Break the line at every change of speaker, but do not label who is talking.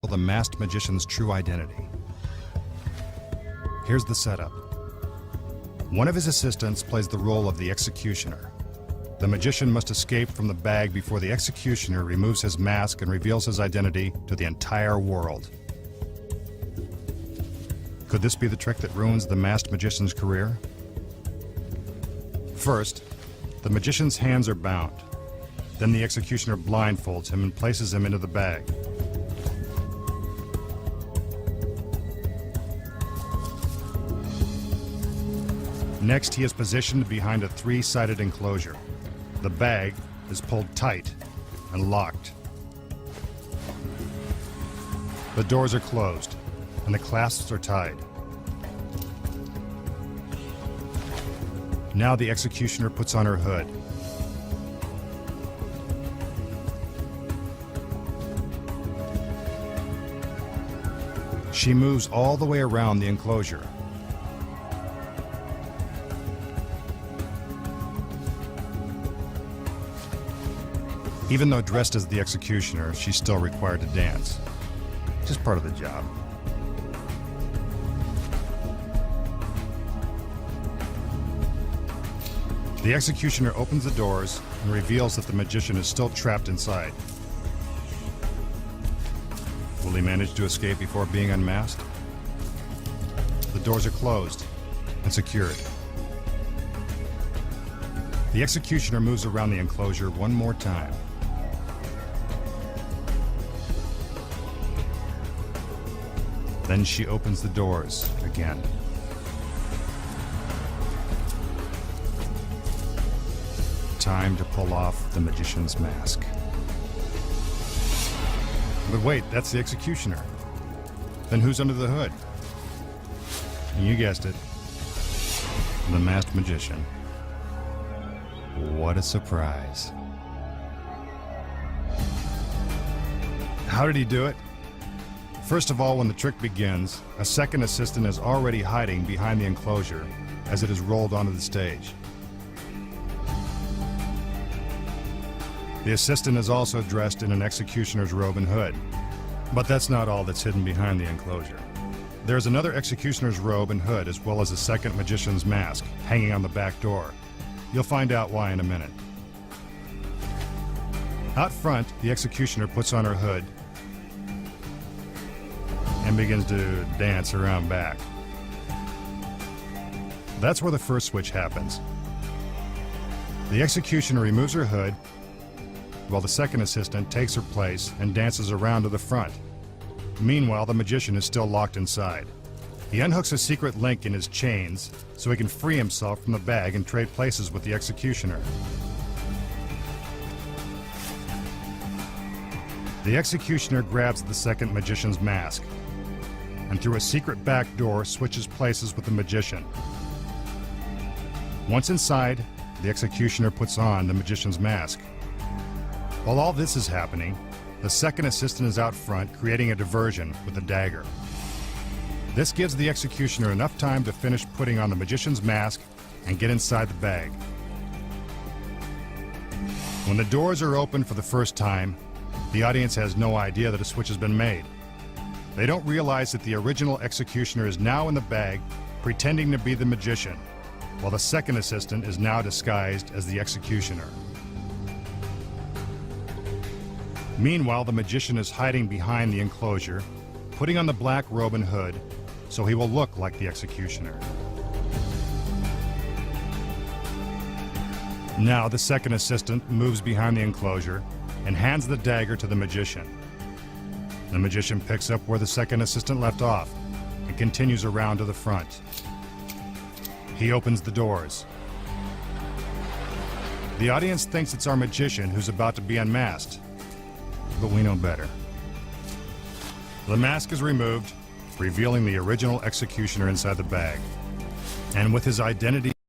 the masked magician's true identity. Here's the setup. One of his assistants plays the role of the executioner. The magician must escape from the bag before the executioner removes his mask and reveals his identity to the entire world. Could this be the trick that ruins the masked magician's career? First, the magician's hands are bound. Then the executioner blindfolds him and places him into the bag. Next, he is positioned behind a three-sided enclosure. The bag is pulled tight and locked. The doors are closed and the clasps are tied. Now the executioner puts on her hood. She moves all the way around the enclosure. Even though dressed as the executioner, she's still required to dance. Just part of the job. The executioner opens the doors and reveals that the magician is still trapped inside. Will he manage to escape before being unmasked? The doors are closed and secured. The executioner moves around the enclosure one more time. Then she opens the doors again. Time to pull off the magician's mask. But wait, that's the executioner. Then who's under the hood? You guessed it. The masked magician. What a surprise. How did he do it? First of all, when the trick begins, a second assistant is already hiding behind the enclosure as it is rolled onto the stage. The assistant is also dressed in an executioner's robe and hood. But that's not all that's hidden behind the enclosure. There's another executioner's robe and hood as well as a second magician's mask hanging on the back door. You'll find out why in a minute. Out front, the executioner puts on her hood and begins to dance around back. That's where the first switch happens. The executioner removes her hood while the second assistant takes her place and dances around to the front. Meanwhile, the magician is still locked inside. He unhooks a secret link in his chains so he can free himself from the bag and trade places with the executioner. The executioner grabs the second magician's mask and through a secret back door switches places with the magician. Once inside, the executioner puts on the magician's mask. While all this is happening, the second assistant is out front creating a diversion with a dagger. This gives the executioner enough time to finish putting on the magician's mask and get inside the bag. When the doors are open for the first time, the audience has no idea that a switch has been made. They don't realize that the original executioner is now in the bag, pretending to be the magician, while the second assistant is now disguised as the executioner. Meanwhile, the magician is hiding behind the enclosure, putting on the black robe and hood, so he will look like the executioner. Now, the second assistant moves behind the enclosure and hands the dagger to the magician. The magician picks up where the second assistant left off and continues around to the front. He opens the doors. The audience thinks it's our magician who's about to be unmasked, but we know better. The mask is removed, revealing the original executioner inside the bag. And with his identity